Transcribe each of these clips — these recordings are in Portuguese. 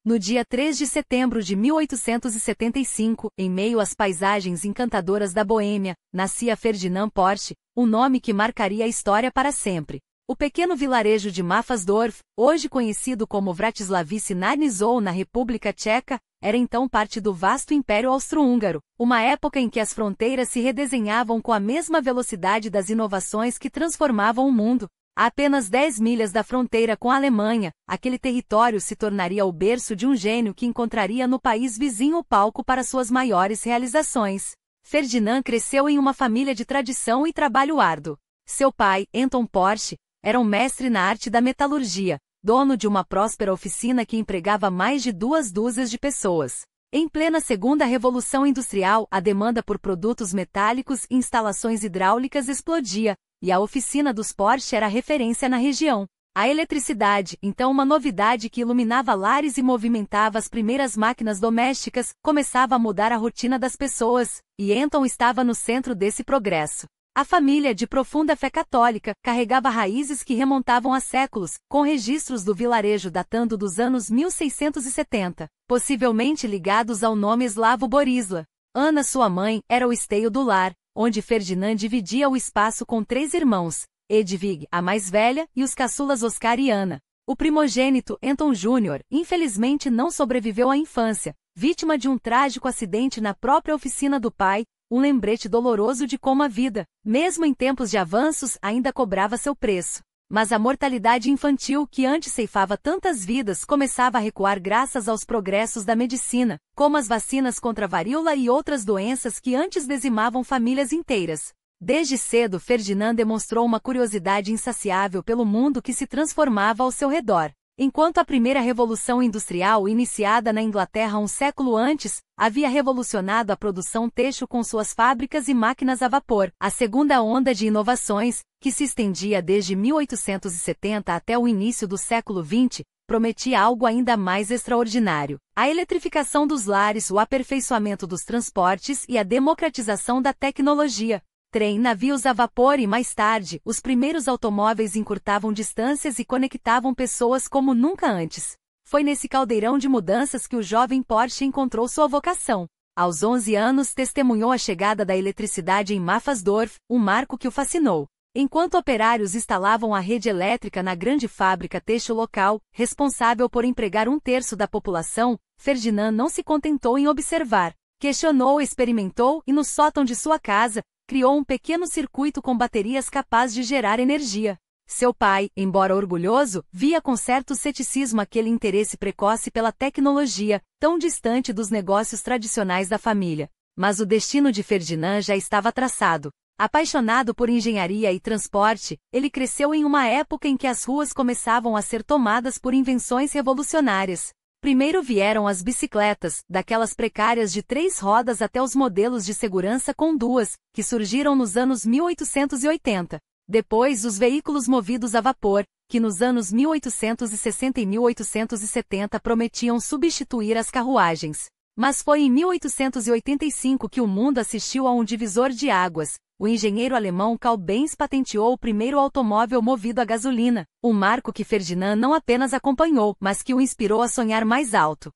No dia 3 de setembro de 1875, em meio às paisagens encantadoras da Boêmia, nascia Ferdinand Porsche, um nome que marcaria a história para sempre. O pequeno vilarejo de Mafasdorf, hoje conhecido como Vratislavice nad Nisou na República Tcheca, era então parte do vasto Império Austro-Húngaro, uma época em que as fronteiras se redesenhavam com a mesma velocidade das inovações que transformavam o mundo. A apenas 10 milhas da fronteira com a Alemanha, aquele território se tornaria o berço de um gênio que encontraria no país vizinho o palco para suas maiores realizações. Ferdinand cresceu em uma família de tradição e trabalho árduo. Seu pai, Anton Porsche, era um mestre na arte da metalurgia, dono de uma próspera oficina que empregava mais de 2 dúzias de pessoas. Em plena Segunda Revolução Industrial, a demanda por produtos metálicos e instalações hidráulicas explodia, e a oficina dos Porsche era referência na região. A eletricidade, então uma novidade que iluminava lares e movimentava as primeiras máquinas domésticas, começava a mudar a rotina das pessoas, e Anton estava no centro desse progresso. A família, de profunda fé católica, carregava raízes que remontavam a séculos, com registros do vilarejo datando dos anos 1670, possivelmente ligados ao nome eslavo Borisla. Ana, sua mãe, era o esteio do lar, onde Ferdinand dividia o espaço com 3 irmãos, Edvig, a mais velha, e os caçulas Oscar e Ana. O primogênito, Anton Jr., infelizmente não sobreviveu à infância, vítima de um trágico acidente na própria oficina do pai, um lembrete doloroso de como a vida, mesmo em tempos de avanços, ainda cobrava seu preço. Mas a mortalidade infantil que antes ceifava tantas vidas começava a recuar graças aos progressos da medicina, como as vacinas contra a varíola e outras doenças que antes dizimavam famílias inteiras. Desde cedo, Ferdinand demonstrou uma curiosidade insaciável pelo mundo que se transformava ao seu redor. Enquanto a primeira revolução industrial, iniciada na Inglaterra um século antes, havia revolucionado a produção têxtil com suas fábricas e máquinas a vapor, a segunda onda de inovações, que se estendia desde 1870 até o início do século XX, prometia algo ainda mais extraordinário. A eletrificação dos lares, o aperfeiçoamento dos transportes e a democratização da tecnologia. Trem, navios a vapor e, mais tarde, os primeiros automóveis encurtavam distâncias e conectavam pessoas como nunca antes. Foi nesse caldeirão de mudanças que o jovem Porsche encontrou sua vocação. Aos 11 anos testemunhou a chegada da eletricidade em Mafasdorf, um marco que o fascinou. Enquanto operários instalavam a rede elétrica na grande fábrica têxtil local, responsável por empregar 1/3 da população, Ferdinand não se contentou em observar. Questionou, experimentou e, no sótão de sua casa, criou um pequeno circuito com baterias capaz de gerar energia. Seu pai, embora orgulhoso, via com certo ceticismo aquele interesse precoce pela tecnologia, tão distante dos negócios tradicionais da família. Mas o destino de Ferdinand já estava traçado. Apaixonado por engenharia e transporte, ele cresceu em uma época em que as ruas começavam a ser tomadas por invenções revolucionárias. Primeiro vieram as bicicletas, daquelas precárias de 3 rodas até os modelos de segurança com 2, que surgiram nos anos 1880. Depois os veículos movidos a vapor, que nos anos 1860 e 1870 prometiam substituir as carruagens. Mas foi em 1885 que o mundo assistiu a um divisor de águas. O engenheiro alemão Carl Benz patenteou o primeiro automóvel movido a gasolina, um marco que Ferdinand não apenas acompanhou, mas que o inspirou a sonhar mais alto.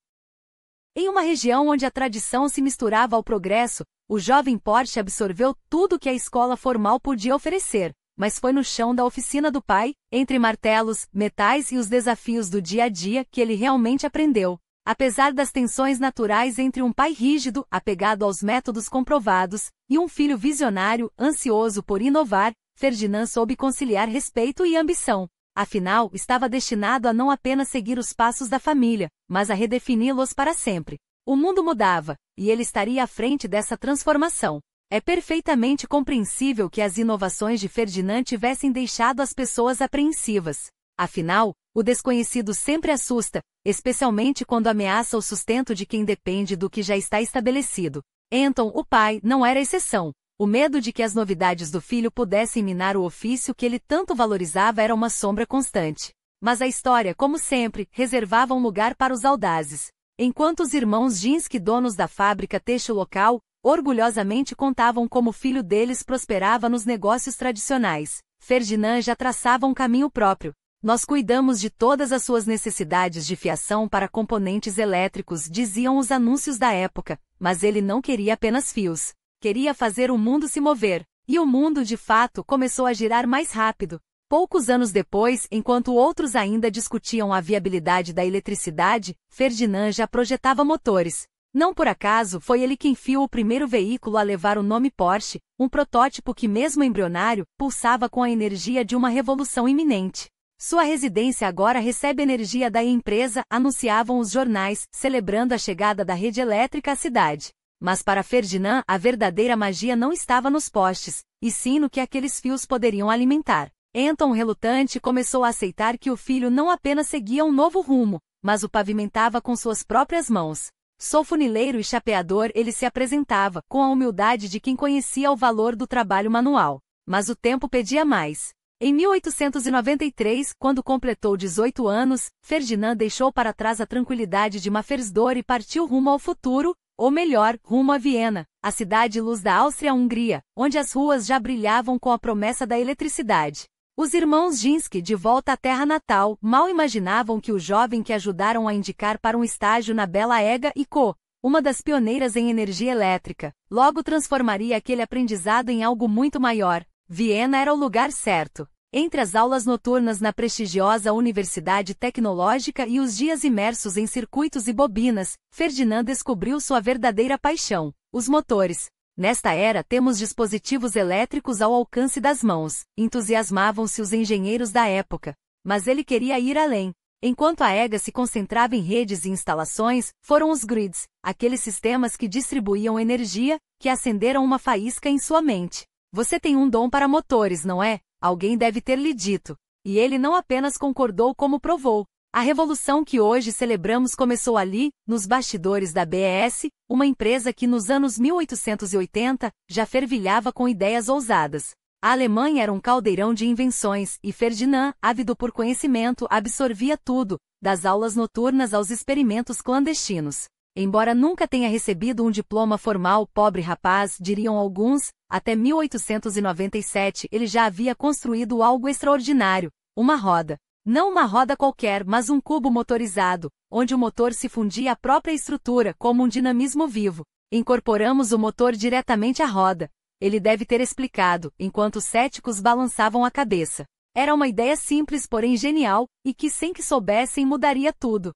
Em uma região onde a tradição se misturava ao progresso, o jovem Porsche absorveu tudo que a escola formal podia oferecer, mas foi no chão da oficina do pai, entre martelos, metais e os desafios do dia a dia, que ele realmente aprendeu. Apesar das tensões naturais entre um pai rígido, apegado aos métodos comprovados, e um filho visionário, ansioso por inovar, Ferdinand soube conciliar respeito e ambição. Afinal, estava destinado a não apenas seguir os passos da família, mas a redefini-los para sempre. O mundo mudava, e ele estaria à frente dessa transformação. É perfeitamente compreensível que as inovações de Ferdinand tivessem deixado as pessoas apreensivas. Afinal, o desconhecido sempre assusta, especialmente quando ameaça o sustento de quem depende do que já está estabelecido. Anton, o pai, não era exceção. O medo de que as novidades do filho pudessem minar o ofício que ele tanto valorizava era uma sombra constante. Mas a história, como sempre, reservava um lugar para os audazes. Enquanto os irmãos Ginsky, donos da fábrica têxtil local, orgulhosamente contavam como o filho deles prosperava nos negócios tradicionais, Ferdinand já traçava um caminho próprio. Nós cuidamos de todas as suas necessidades de fiação para componentes elétricos, diziam os anúncios da época, mas ele não queria apenas fios. Queria fazer o mundo se mover. E o mundo, de fato, começou a girar mais rápido. Poucos anos depois, enquanto outros ainda discutiam a viabilidade da eletricidade, Ferdinand já projetava motores. Não por acaso foi ele quem viu o primeiro veículo a levar o nome Porsche, um protótipo que, mesmo embrionário, pulsava com a energia de uma revolução iminente. Sua residência agora recebe energia da empresa, anunciavam os jornais, celebrando a chegada da rede elétrica à cidade. Mas para Ferdinand, a verdadeira magia não estava nos postes, e sim no que aqueles fios poderiam alimentar. Anton, relutante, começou a aceitar que o filho não apenas seguia um novo rumo, mas o pavimentava com suas próprias mãos. Sou funileiro e chapeador, ele se apresentava, com a humildade de quem conhecia o valor do trabalho manual. Mas o tempo pedia mais. Em 1893, quando completou 18 anos, Ferdinand deixou para trás a tranquilidade de Mafersdor e partiu rumo ao futuro, ou melhor, rumo a Viena, a cidade-luz da Áustria-Hungria, onde as ruas já brilhavam com a promessa da eletricidade. Os irmãos Ginsky, de volta à terra natal, mal imaginavam que o jovem que ajudaram a indicar para um estágio na Bela Ega e Co., uma das pioneiras em energia elétrica, logo transformaria aquele aprendizado em algo muito maior. Viena era o lugar certo. Entre as aulas noturnas na prestigiosa Universidade Tecnológica e os dias imersos em circuitos e bobinas, Ferdinand descobriu sua verdadeira paixão, os motores. Nesta era temos dispositivos elétricos ao alcance das mãos, entusiasmavam-se os engenheiros da época. Mas ele queria ir além. Enquanto a EGA se concentrava em redes e instalações, foram os grids, aqueles sistemas que distribuíam energia, que acenderam uma faísca em sua mente. Você tem um dom para motores, não é? Alguém deve ter lhe dito. E ele não apenas concordou como provou. A revolução que hoje celebramos começou ali, nos bastidores da BES, uma empresa que nos anos 1880 já fervilhava com ideias ousadas. A Alemanha era um caldeirão de invenções, e Ferdinand, ávido por conhecimento, absorvia tudo, das aulas noturnas aos experimentos clandestinos. Embora nunca tenha recebido um diploma formal, pobre rapaz, diriam alguns, até 1897 ele já havia construído algo extraordinário, uma roda. Não uma roda qualquer, mas um cubo motorizado, onde o motor se fundia à própria estrutura, como um dinamismo vivo. Incorporamos o motor diretamente à roda. Ele deve ter explicado, enquanto os céticos balançavam a cabeça. Era uma ideia simples, porém genial, e que sem que soubessem mudaria tudo.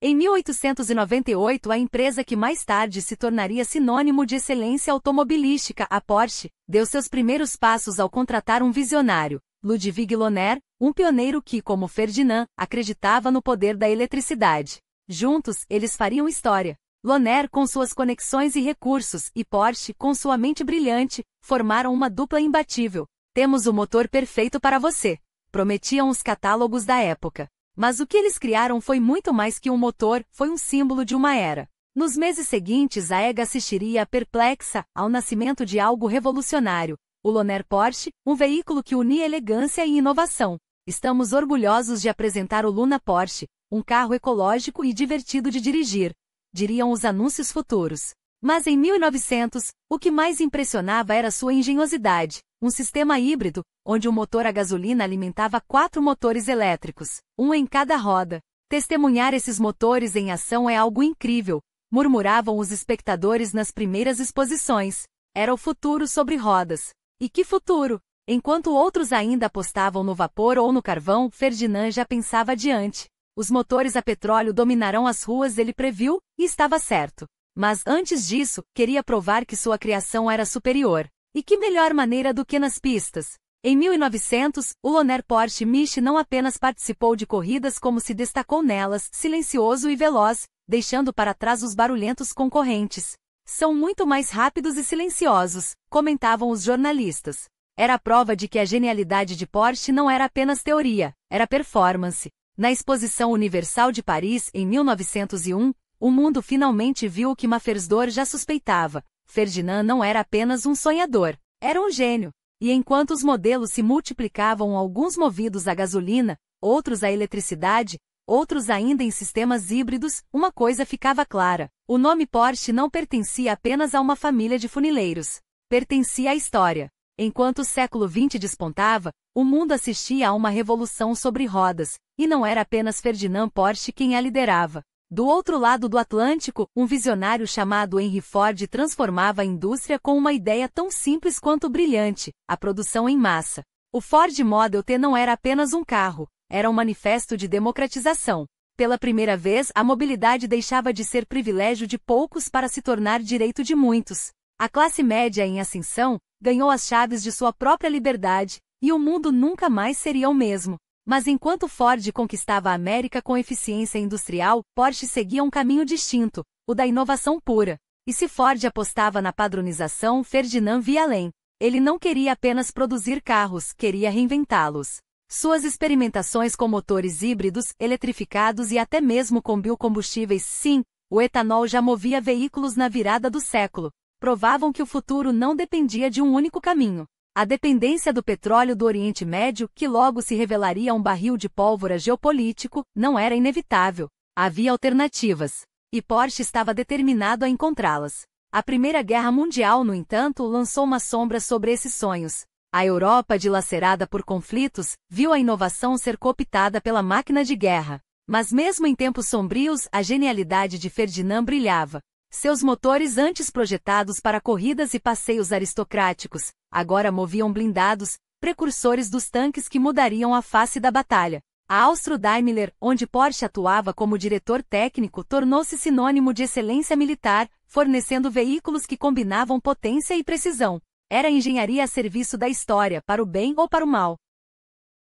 Em 1898, a empresa que mais tarde se tornaria sinônimo de excelência automobilística, a Porsche, deu seus primeiros passos ao contratar um visionário, Ludwig Lohner, um pioneiro que, como Ferdinand, acreditava no poder da eletricidade. Juntos, eles fariam história. Lohner, com suas conexões e recursos, e Porsche, com sua mente brilhante, formaram uma dupla imbatível. Temos o motor perfeito para você, prometiam os catálogos da época. Mas o que eles criaram foi muito mais que um motor, foi um símbolo de uma era. Nos meses seguintes, a EGA assistiria perplexa ao nascimento de algo revolucionário, o Lohner Porsche, um veículo que unia elegância e inovação. Estamos orgulhosos de apresentar o Luna Porsche, um carro ecológico e divertido de dirigir, diriam os anúncios futuros. Mas em 1900, o que mais impressionava era sua engenhosidade, um sistema híbrido, onde o motor a gasolina alimentava 4 motores elétricos, um em cada roda. Testemunhar esses motores em ação é algo incrível, murmuravam os espectadores nas primeiras exposições. Era o futuro sobre rodas. E que futuro! Enquanto outros ainda apostavam no vapor ou no carvão, Ferdinand já pensava adiante. Os motores a petróleo dominarão as ruas, ele previu, e estava certo. Mas, antes disso, queria provar que sua criação era superior. E que melhor maneira do que nas pistas? Em 1900, o Lohner Porsche Mich não apenas participou de corridas como se destacou nelas, silencioso e veloz, deixando para trás os barulhentos concorrentes. São muito mais rápidos e silenciosos, comentavam os jornalistas. Era a prova de que a genialidade de Porsche não era apenas teoria, era performance. Na Exposição Universal de Paris, em 1901, o mundo finalmente viu o que Mafersdor já suspeitava. Ferdinand não era apenas um sonhador, era um gênio. E enquanto os modelos se multiplicavam, alguns movidos a gasolina, outros a eletricidade, outros ainda em sistemas híbridos, uma coisa ficava clara. O nome Porsche não pertencia apenas a uma família de funileiros. Pertencia à história. Enquanto o século XX despontava, o mundo assistia a uma revolução sobre rodas, e não era apenas Ferdinand Porsche quem a liderava. Do outro lado do Atlântico, um visionário chamado Henry Ford transformava a indústria com uma ideia tão simples quanto brilhante: a produção em massa. O Ford Model T não era apenas um carro, era um manifesto de democratização. Pela primeira vez, a mobilidade deixava de ser privilégio de poucos para se tornar direito de muitos. A classe média em ascensão ganhou as chaves de sua própria liberdade, e o mundo nunca mais seria o mesmo. Mas enquanto Ford conquistava a América com eficiência industrial, Porsche seguia um caminho distinto, o da inovação pura. E se Ford apostava na padronização, Ferdinand via além. Ele não queria apenas produzir carros, queria reinventá-los. Suas experimentações com motores híbridos, eletrificados e até mesmo com biocombustíveis, sim, o etanol já movia veículos na virada do século, provavam que o futuro não dependia de um único caminho. A dependência do petróleo do Oriente Médio, que logo se revelaria um barril de pólvora geopolítico, não era inevitável. Havia alternativas. E Porsche estava determinado a encontrá-las. A Primeira Guerra Mundial, no entanto, lançou uma sombra sobre esses sonhos. A Europa, dilacerada por conflitos, viu a inovação ser cooptada pela máquina de guerra. Mas mesmo em tempos sombrios, a genialidade de Ferdinand brilhava. Seus motores, antes projetados para corridas e passeios aristocráticos, agora moviam blindados, precursores dos tanques que mudariam a face da batalha. A Austro-Daimler, onde Porsche atuava como diretor técnico, tornou-se sinônimo de excelência militar, fornecendo veículos que combinavam potência e precisão. Era engenharia a serviço da história, para o bem ou para o mal.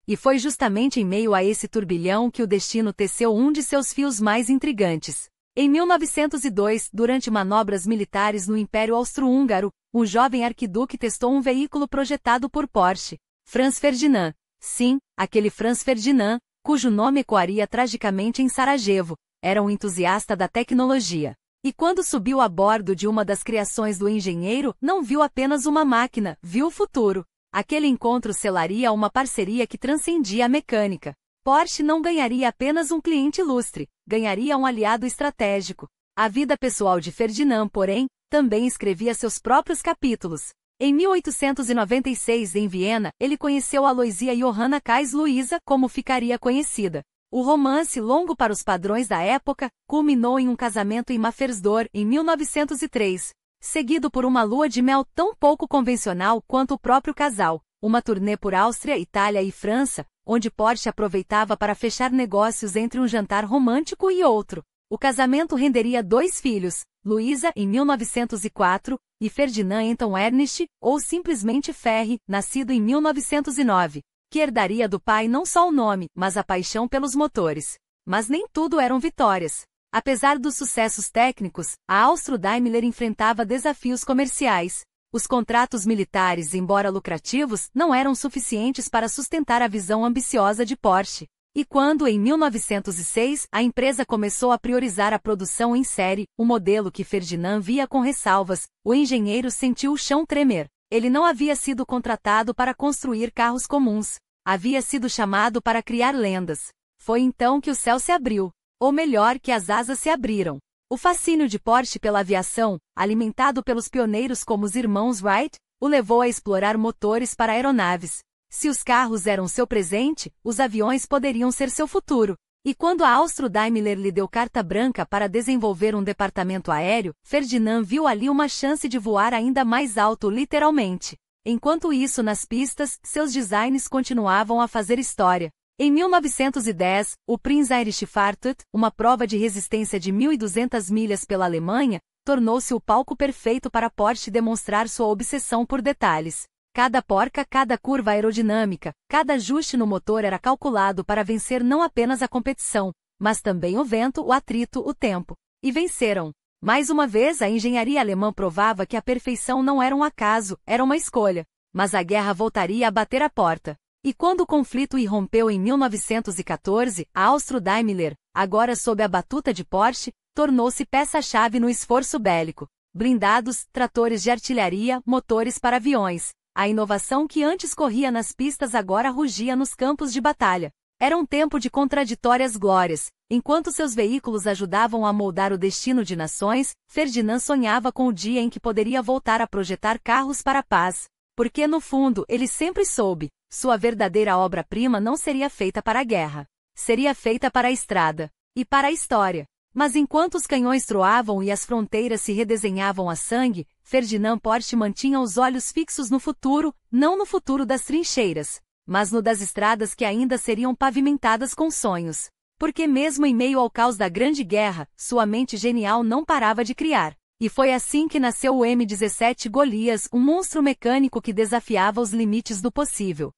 E foi justamente em meio a esse turbilhão que o destino teceu um de seus fios mais intrigantes. Em 1902, durante manobras militares no Império Austro-Húngaro, um jovem arquiduque testou um veículo projetado por Porsche. Franz Ferdinand. Sim, aquele Franz Ferdinand, cujo nome ecoaria tragicamente em Sarajevo, era um entusiasta da tecnologia. E quando subiu a bordo de uma das criações do engenheiro, não viu apenas uma máquina, viu o futuro. Aquele encontro selaria uma parceria que transcendia a mecânica. Porsche não ganharia apenas um cliente ilustre, ganharia um aliado estratégico. A vida pessoal de Ferdinand, porém, também escrevia seus próprios capítulos. Em 1896, em Viena, ele conheceu Aloysia Johanna Kais Luisa, como ficaria conhecida. O romance, longo para os padrões da época, culminou em um casamento em Maffersdor, em 1903, seguido por uma lua de mel tão pouco convencional quanto o próprio casal, uma turnê por Áustria, Itália e França, onde Porsche aproveitava para fechar negócios entre um jantar romântico e outro. O casamento renderia 2 filhos, Luisa, em 1904, e Ferdinand então Ernest, ou simplesmente Ferry, nascido em 1909. Que herdaria do pai não só o nome, mas a paixão pelos motores. Mas nem tudo eram vitórias. Apesar dos sucessos técnicos, a Austro-Daimler enfrentava desafios comerciais. Os contratos militares, embora lucrativos, não eram suficientes para sustentar a visão ambiciosa de Porsche. E quando, em 1906, a empresa começou a priorizar a produção em série, o modelo que Ferdinand via com ressalvas, o engenheiro sentiu o chão tremer. Ele não havia sido contratado para construir carros comuns. Havia sido chamado para criar lendas. Foi então que o céu se abriu. Ou melhor, que as asas se abriram. O fascínio de Porsche pela aviação, alimentado pelos pioneiros como os irmãos Wright, o levou a explorar motores para aeronaves. Se os carros eram seu presente, os aviões poderiam ser seu futuro. E quando a Austro-Daimler lhe deu carta branca para desenvolver um departamento aéreo, Ferdinand viu ali uma chance de voar ainda mais alto literalmente. Enquanto isso, nas pistas, seus designs continuavam a fazer história. Em 1910, o Prinz Heinrich Fahrtuch, uma prova de resistência de 1.200 milhas pela Alemanha, tornou-se o palco perfeito para Porsche demonstrar sua obsessão por detalhes. Cada porca, cada curva aerodinâmica, cada ajuste no motor era calculado para vencer não apenas a competição, mas também o vento, o atrito, o tempo. E venceram. Mais uma vez, a engenharia alemã provava que a perfeição não era um acaso, era uma escolha. Mas a guerra voltaria a bater a porta. E quando o conflito irrompeu em 1914, a Austro-Daimler, agora sob a batuta de Porsche, tornou-se peça-chave no esforço bélico. Blindados, tratores de artilharia, motores para aviões. A inovação que antes corria nas pistas agora rugia nos campos de batalha. Era um tempo de contraditórias glórias. Enquanto seus veículos ajudavam a moldar o destino de nações, Ferdinand sonhava com o dia em que poderia voltar a projetar carros para a paz. Porque no fundo ele sempre soube, sua verdadeira obra-prima não seria feita para a guerra. Seria feita para a estrada. E para a história. Mas enquanto os canhões troavam e as fronteiras se redesenhavam a sangue, Ferdinand Porsche mantinha os olhos fixos no futuro, não no futuro das trincheiras, mas no das estradas que ainda seriam pavimentadas com sonhos. Porque mesmo em meio ao caos da Grande Guerra, sua mente genial não parava de criar. E foi assim que nasceu o M17 Golias, um monstro mecânico que desafiava os limites do possível.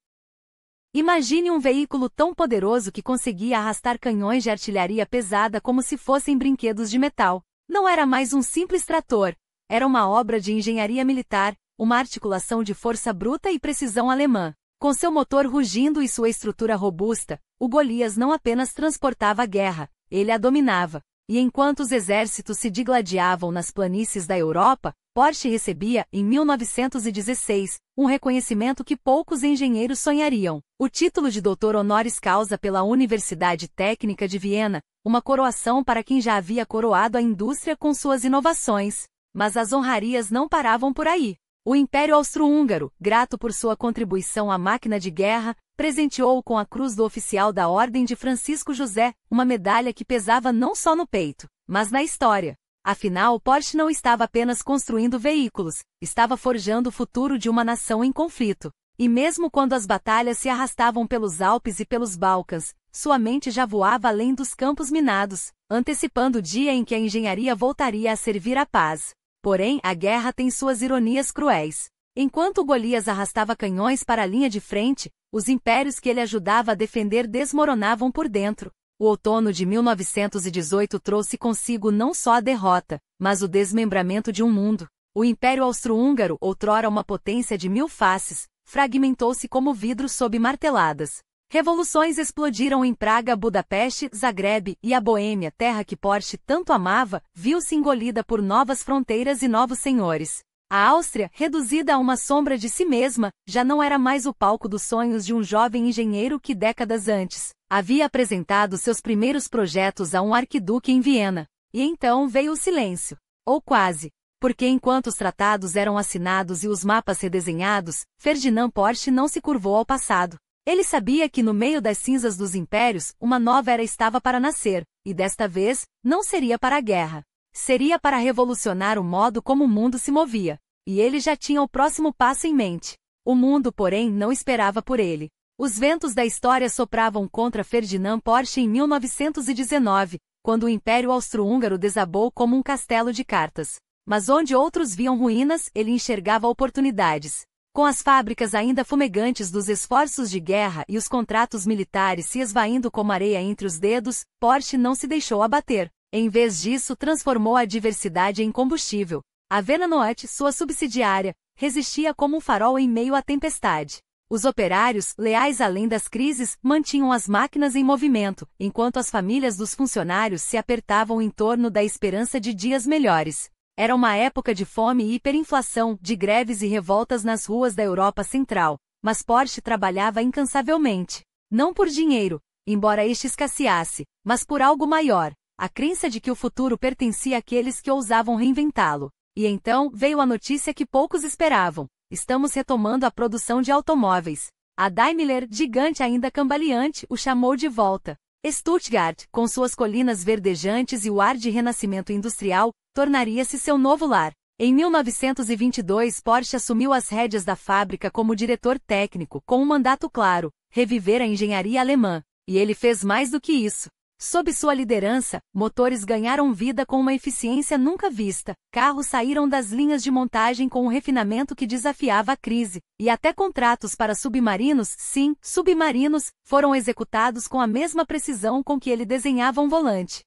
Imagine um veículo tão poderoso que conseguia arrastar canhões de artilharia pesada como se fossem brinquedos de metal. Não era mais um simples trator, era uma obra de engenharia militar, uma articulação de força bruta e precisão alemã. Com seu motor rugindo e sua estrutura robusta, o Golias não apenas transportava a guerra, ele a dominava. E enquanto os exércitos se digladiavam nas planícies da Europa, Porsche recebia, em 1916, um reconhecimento que poucos engenheiros sonhariam. O título de doutor honoris causa pela Universidade Técnica de Viena, uma coroação para quem já havia coroado a indústria com suas inovações. Mas as honrarias não paravam por aí. O Império Austro-Húngaro, grato por sua contribuição à máquina de guerra, presenteou-o com a Cruz do Oficial da Ordem de Francisco José, uma medalha que pesava não só no peito, mas na história. Afinal, Porsche não estava apenas construindo veículos, estava forjando o futuro de uma nação em conflito. E mesmo quando as batalhas se arrastavam pelos Alpes e pelos Balcãs, sua mente já voava além dos campos minados, antecipando o dia em que a engenharia voltaria a servir à paz. Porém, a guerra tem suas ironias cruéis. Enquanto Golias arrastava canhões para a linha de frente, os impérios que ele ajudava a defender desmoronavam por dentro. O outono de 1918 trouxe consigo não só a derrota, mas o desmembramento de um mundo. O Império Austro-Húngaro, outrora uma potência de 1000 faces, fragmentou-se como vidro sob marteladas. Revoluções explodiram em Praga, Budapeste, Zagreb e a Boêmia, terra que Porsche tanto amava, viu-se engolida por novas fronteiras e novos senhores. A Áustria, reduzida a uma sombra de si mesma, já não era mais o palco dos sonhos de um jovem engenheiro que décadas antes havia apresentado seus primeiros projetos a um arquiduque em Viena. E então veio o silêncio. Ou quase. Porque enquanto os tratados eram assinados e os mapas redesenhados, Ferdinand Porsche não se curvou ao passado. Ele sabia que no meio das cinzas dos impérios, uma nova era estava para nascer, e desta vez, não seria para a guerra. Seria para revolucionar o modo como o mundo se movia. E ele já tinha o próximo passo em mente. O mundo, porém, não esperava por ele. Os ventos da história sopravam contra Ferdinand Porsche em 1919, quando o Império Austro-Húngaro desabou como um castelo de cartas. Mas onde outros viam ruínas, ele enxergava oportunidades. Com as fábricas ainda fumegantes dos esforços de guerra e os contratos militares se esvaindo como areia entre os dedos, Porsche não se deixou abater. Em vez disso, transformou a diversidade em combustível. A Venanoat, sua subsidiária, resistia como um farol em meio à tempestade. Os operários, leais além das crises, mantinham as máquinas em movimento, enquanto as famílias dos funcionários se apertavam em torno da esperança de dias melhores. Era uma época de fome e hiperinflação, de greves e revoltas nas ruas da Europa Central, mas Porsche trabalhava incansavelmente. Não por dinheiro, embora este escasseasse, mas por algo maior, a crença de que o futuro pertencia àqueles que ousavam reinventá-lo. E então veio a notícia que poucos esperavam: estamos retomando a produção de automóveis. A Daimler, gigante ainda cambaleante, o chamou de volta. Stuttgart, com suas colinas verdejantes e o ar de renascimento industrial, tornaria-se seu novo lar. Em 1922, Porsche assumiu as rédeas da fábrica como diretor técnico, com um mandato claro: reviver a engenharia alemã. E ele fez mais do que isso. Sob sua liderança, motores ganharam vida com uma eficiência nunca vista, carros saíram das linhas de montagem com um refinamento que desafiava a crise, e até contratos para submarinos, sim, submarinos, foram executados com a mesma precisão com que ele desenhava um volante.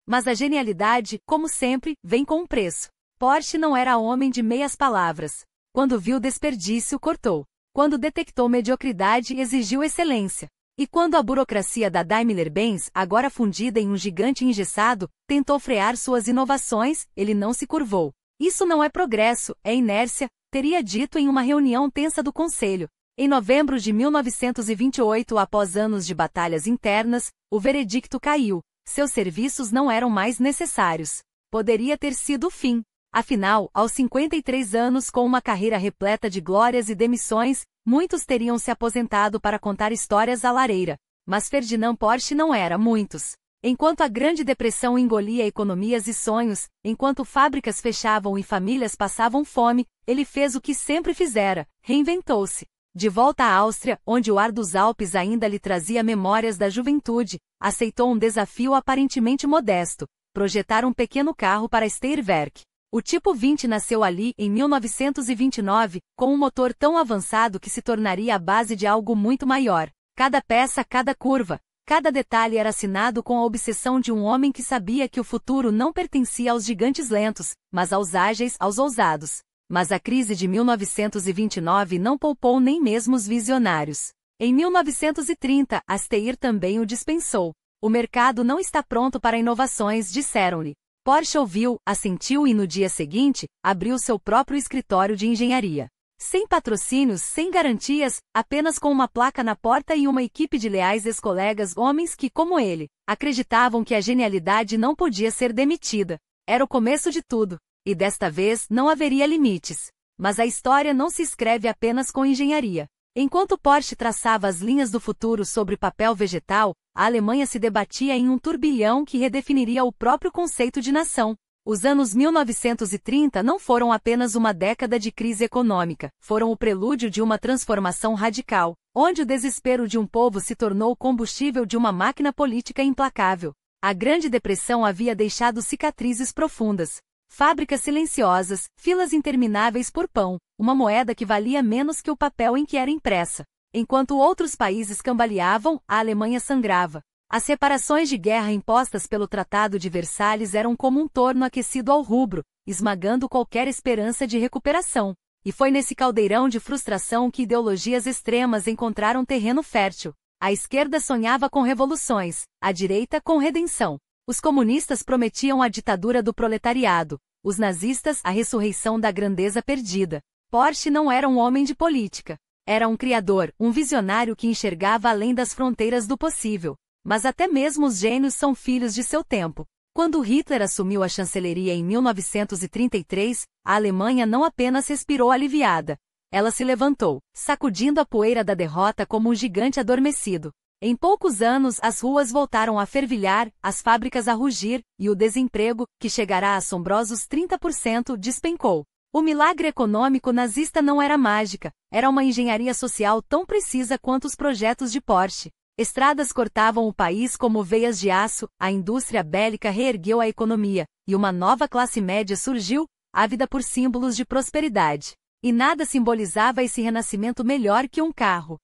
Mas a genialidade, como sempre, vem com um preço. Porsche não era homem de meias palavras. Quando viu desperdício, cortou. Quando detectou mediocridade, exigiu excelência. E quando a burocracia da Daimler-Benz, agora fundida em um gigante engessado, tentou frear suas inovações, ele não se curvou. Isso não é progresso, é inércia, teria dito em uma reunião tensa do conselho. Em novembro de 1928, após anos de batalhas internas, o veredicto caiu: seus serviços não eram mais necessários. Poderia ter sido o fim. Afinal, aos 53 anos, com uma carreira repleta de glórias e demissões, muitos teriam se aposentado para contar histórias à lareira. Mas Ferdinand Porsche não era muitos. Enquanto a Grande Depressão engolia economias e sonhos, enquanto fábricas fechavam e famílias passavam fome, ele fez o que sempre fizera: reinventou-se. De volta à Áustria, onde o ar dos Alpes ainda lhe trazia memórias da juventude, aceitou um desafio aparentemente modesto: projetar um pequeno carro para Steyr-Werk. O Tipo 20 nasceu ali em 1929, com um motor tão avançado que se tornaria a base de algo muito maior. Cada peça, cada curva, cada detalhe era assinado com a obsessão de um homem que sabia que o futuro não pertencia aos gigantes lentos, mas aos ágeis, aos ousados. Mas a crise de 1929 não poupou nem mesmo os visionários. Em 1930, a Steyr também o dispensou. O mercado não está pronto para inovações, disseram-lhe. Porsche ouviu, assentiu e no dia seguinte, abriu seu próprio escritório de engenharia. Sem patrocínios, sem garantias, apenas com uma placa na porta e uma equipe de leais ex-colegas, homens que, como ele, acreditavam que a genialidade não podia ser demitida. Era o começo de tudo. E desta vez não haveria limites. Mas a história não se escreve apenas com engenharia. Enquanto Porsche traçava as linhas do futuro sobre papel vegetal, a Alemanha se debatia em um turbilhão que redefiniria o próprio conceito de nação. Os anos 1930 não foram apenas uma década de crise econômica, foram o prelúdio de uma transformação radical, onde o desespero de um povo se tornou o combustível de uma máquina política implacável. A Grande Depressão havia deixado cicatrizes profundas. Fábricas silenciosas, filas intermináveis por pão, uma moeda que valia menos que o papel em que era impressa. Enquanto outros países cambaleavam, a Alemanha sangrava. As reparações de guerra impostas pelo Tratado de Versalhes eram como um torno aquecido ao rubro, esmagando qualquer esperança de recuperação. E foi nesse caldeirão de frustração que ideologias extremas encontraram terreno fértil. A esquerda sonhava com revoluções, a direita com redenção. Os comunistas prometiam a ditadura do proletariado, os nazistas a ressurreição da grandeza perdida. Porsche não era um homem de política. Era um criador, um visionário que enxergava além das fronteiras do possível. Mas até mesmo os gênios são filhos de seu tempo. Quando Hitler assumiu a chancelaria em 1933, a Alemanha não apenas respirou aliviada. Ela se levantou, sacudindo a poeira da derrota como um gigante adormecido. Em poucos anos, as ruas voltaram a fervilhar, as fábricas a rugir, e o desemprego, que chegará a assombrosos 30%, despencou. O milagre econômico nazista não era mágica, era uma engenharia social tão precisa quanto os projetos de Porsche. Estradas cortavam o país como veias de aço, a indústria bélica reergueu a economia, e uma nova classe média surgiu, ávida por símbolos de prosperidade. E nada simbolizava esse renascimento melhor que um carro.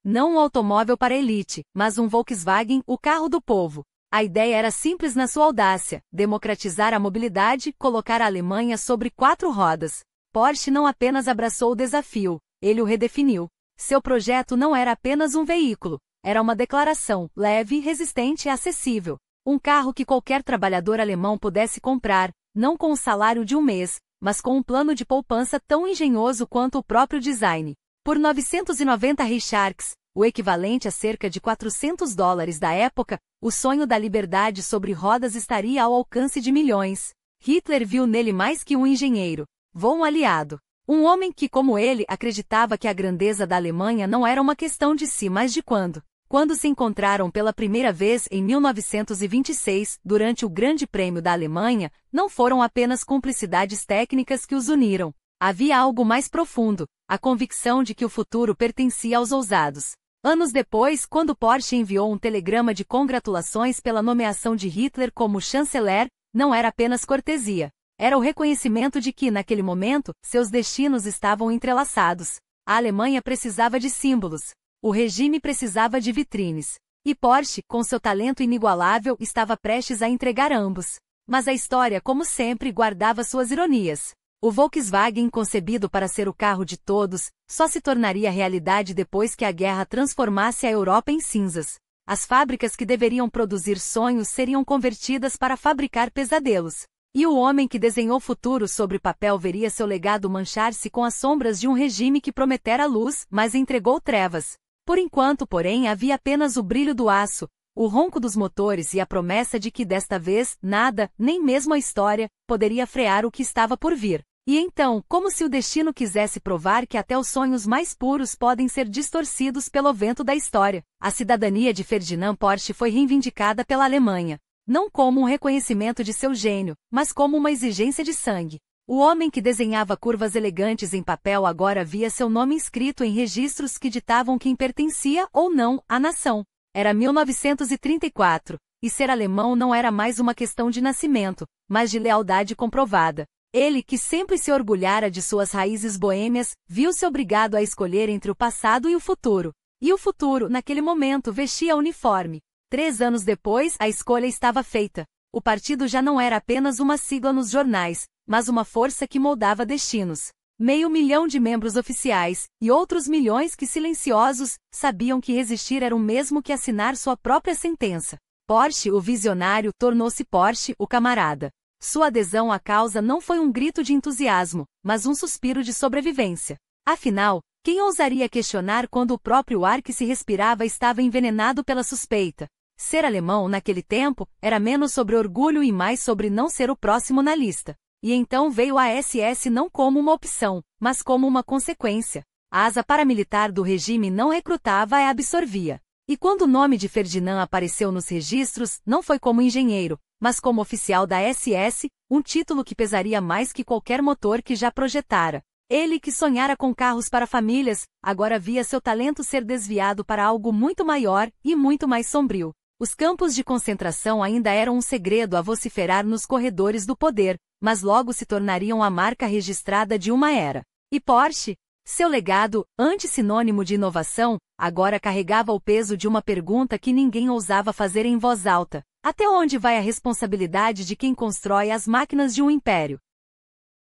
Não um automóvel para elite, mas um Volkswagen, o carro do povo. A ideia era simples na sua audácia: democratizar a mobilidade, colocar a Alemanha sobre 4 rodas. Porsche não apenas abraçou o desafio, ele o redefiniu. Seu projeto não era apenas um veículo, era uma declaração: leve, resistente e acessível. Um carro que qualquer trabalhador alemão pudesse comprar, não com o salário de um mês, mas com um plano de poupança tão engenhoso quanto o próprio design. Por 990 Reichsmarks, o equivalente a cerca de $400 da época, o sonho da liberdade sobre rodas estaria ao alcance de milhões. Hitler viu nele mais que um engenheiro, um aliado. Um homem que, como ele, acreditava que a grandeza da Alemanha não era uma questão de se, mas de quando. Quando se encontraram pela primeira vez em 1926, durante o Grande Prêmio da Alemanha, não foram apenas cumplicidades técnicas que os uniram. Havia algo mais profundo, a convicção de que o futuro pertencia aos ousados. Anos depois, quando Porsche enviou um telegrama de congratulações pela nomeação de Hitler como chanceler, não era apenas cortesia. Era o reconhecimento de que, naquele momento, seus destinos estavam entrelaçados. A Alemanha precisava de símbolos. O regime precisava de vitrines. E Porsche, com seu talento inigualável, estava prestes a entregar ambos. Mas a história, como sempre, guardava suas ironias. O Volkswagen, concebido para ser o carro de todos, só se tornaria realidade depois que a guerra transformasse a Europa em cinzas. As fábricas que deveriam produzir sonhos seriam convertidas para fabricar pesadelos. E o homem que desenhou o futuro sobre papel veria seu legado manchar-se com as sombras de um regime que prometera luz, mas entregou trevas. Por enquanto, porém, havia apenas o brilho do aço, O ronco dos motores e a promessa de que desta vez, nada, nem mesmo a história, poderia frear o que estava por vir. E então, como se o destino quisesse provar que até os sonhos mais puros podem ser distorcidos pelo vento da história, a cidadania de Ferdinand Porsche foi reivindicada pela Alemanha. Não como um reconhecimento de seu gênio, mas como uma exigência de sangue. O homem que desenhava curvas elegantes em papel agora via seu nome inscrito em registros que ditavam quem pertencia ou não à nação. Era 1934, e ser alemão não era mais uma questão de nascimento, mas de lealdade comprovada. Ele, que sempre se orgulhara de suas raízes boêmias, viu-se obrigado a escolher entre o passado e o futuro. E o futuro, naquele momento, vestia uniforme. 3 anos depois, a escolha estava feita. O partido já não era apenas uma sigla nos jornais, mas uma força que moldava destinos. 500 mil de membros oficiais, e outros milhões que silenciosos, sabiam que resistir era o mesmo que assinar sua própria sentença. Porsche, o visionário, tornou-se Porsche, o camarada. Sua adesão à causa não foi um grito de entusiasmo, mas um suspiro de sobrevivência. Afinal, quem ousaria questionar quando o próprio ar que se respirava estava envenenado pela suspeita? Ser alemão naquele tempo era menos sobre orgulho e mais sobre não ser o próximo na lista. E então veio a SS não como uma opção, mas como uma consequência. A asa paramilitar do regime não recrutava e absorvia. E quando o nome de Ferdinand apareceu nos registros, não foi como engenheiro, mas como oficial da SS, um título que pesaria mais que qualquer motor que já projetara. Ele que sonhara com carros para famílias, agora via seu talento ser desviado para algo muito maior e muito mais sombrio. Os campos de concentração ainda eram um segredo a vociferar nos corredores do poder, mas logo se tornariam a marca registrada de uma era. E Porsche? Seu legado, antes sinônimo de inovação, agora carregava o peso de uma pergunta que ninguém ousava fazer em voz alta. Até onde vai a responsabilidade de quem constrói as máquinas de um império?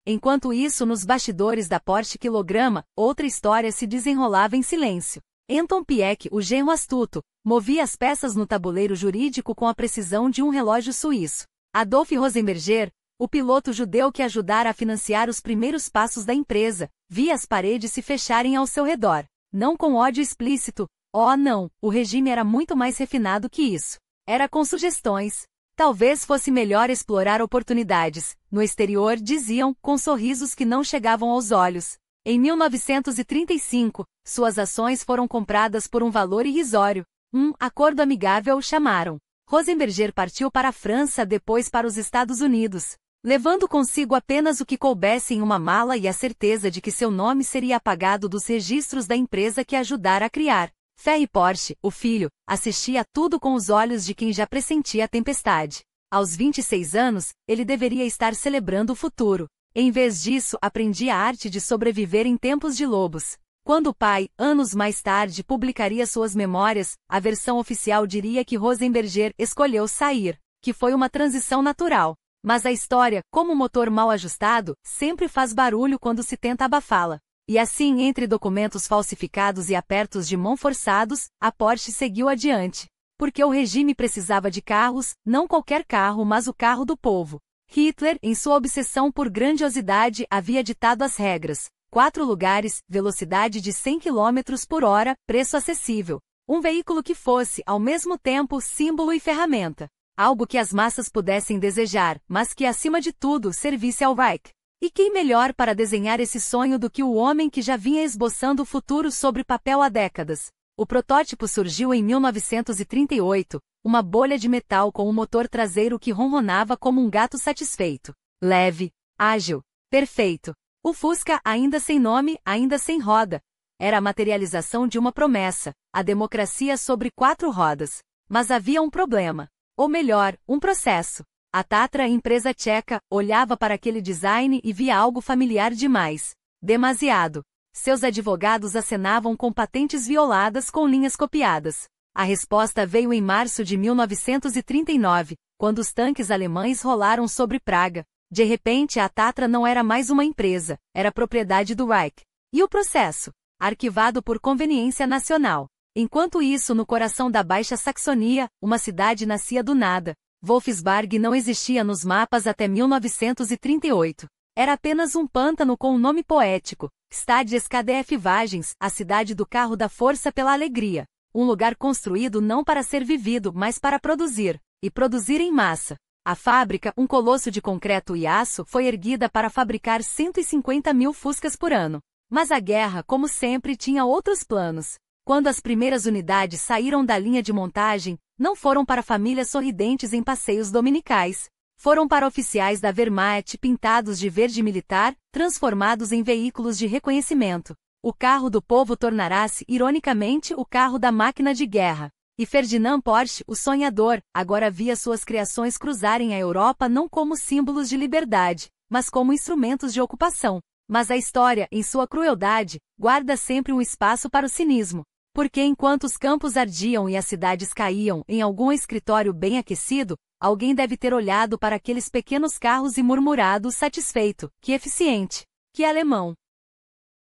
Enquanto isso, nos bastidores da Porsche Quilograma, outra história se desenrolava em silêncio. Anton Pieck, o genro astuto, movia as peças no tabuleiro jurídico com a precisão de um relógio suíço. Adolf Rosenberger, o piloto judeu que ajudara a financiar os primeiros passos da empresa, via as paredes se fecharem ao seu redor. Não com ódio explícito. Oh não, o regime era muito mais refinado que isso. Era com sugestões. Talvez fosse melhor explorar oportunidades. No exterior, diziam, com sorrisos que não chegavam aos olhos. Em 1935, suas ações foram compradas por um valor irrisório. Um acordo amigável chamaram. Rosenberger partiu para a França, depois para os Estados Unidos, levando consigo apenas o que coubesse em uma mala e a certeza de que seu nome seria apagado dos registros da empresa que ajudara a criar. Ferry Porsche, o filho, assistia a tudo com os olhos de quem já pressentia a tempestade. Aos 26 anos, ele deveria estar celebrando o futuro. Em vez disso, aprendia a arte de sobreviver em tempos de lobos. Quando o pai, anos mais tarde, publicaria suas memórias, a versão oficial diria que Rosenberger escolheu sair, que foi uma transição natural. Mas a história, como motor mal ajustado, sempre faz barulho quando se tenta abafá-la. E assim, entre documentos falsificados e apertos de mão forçados, a Porsche seguiu adiante. Porque o regime precisava de carros, não qualquer carro, mas o carro do povo. Hitler, em sua obsessão por grandiosidade, havia ditado as regras. 4 lugares, velocidade de 100 km por hora, preço acessível. Um veículo que fosse, ao mesmo tempo, símbolo e ferramenta. Algo que as massas pudessem desejar, mas que, acima de tudo, servisse ao Reich. E quem melhor para desenhar esse sonho do que o homem que já vinha esboçando o futuro sobre papel há décadas? O protótipo surgiu em 1938, uma bolha de metal com um motor traseiro que ronronava como um gato satisfeito. Leve, ágil, perfeito. O Fusca, ainda sem nome, ainda sem roda. Era a materialização de uma promessa, a democracia sobre 4 rodas. Mas havia um problema. Ou melhor, um processo. A Tatra, empresa tcheca, olhava para aquele design e via algo familiar demais. Demasiado. Seus advogados acenavam com patentes violadas com linhas copiadas. A resposta veio em março de 1939, quando os tanques alemães rolaram sobre Praga. De repente, a Tatra não era mais uma empresa, era propriedade do Reich. E o processo? Arquivado por conveniência nacional. Enquanto isso, no coração da Baixa Saxonia, uma cidade nascia do nada. Wolfsburg não existia nos mapas até 1938. Era apenas um pântano com um nome poético. Stades KDF Vagens, a cidade do carro da força pela alegria. um lugar construído não para ser vivido, mas para produzir, e produzir em massa. A fábrica, um colosso de concreto e aço, foi erguida para fabricar 150 mil Fuscas por ano. Mas a guerra, como sempre, tinha outros planos. Quando as primeiras unidades saíram da linha de montagem, não foram para famílias sorridentes em passeios dominicais. Foram para oficiais da Wehrmacht pintados de verde militar, transformados em veículos de reconhecimento. O carro do povo tornará-se, ironicamente, o carro da máquina de guerra. E Ferdinand Porsche, o sonhador, agora via suas criações cruzarem a Europa não como símbolos de liberdade, mas como instrumentos de ocupação. Mas a história, em sua crueldade, guarda sempre um espaço para o cinismo. Porque enquanto os campos ardiam e as cidades caíam, em algum escritório bem aquecido, alguém deve ter olhado para aqueles pequenos carros e murmurado satisfeito: que eficiente, que alemão.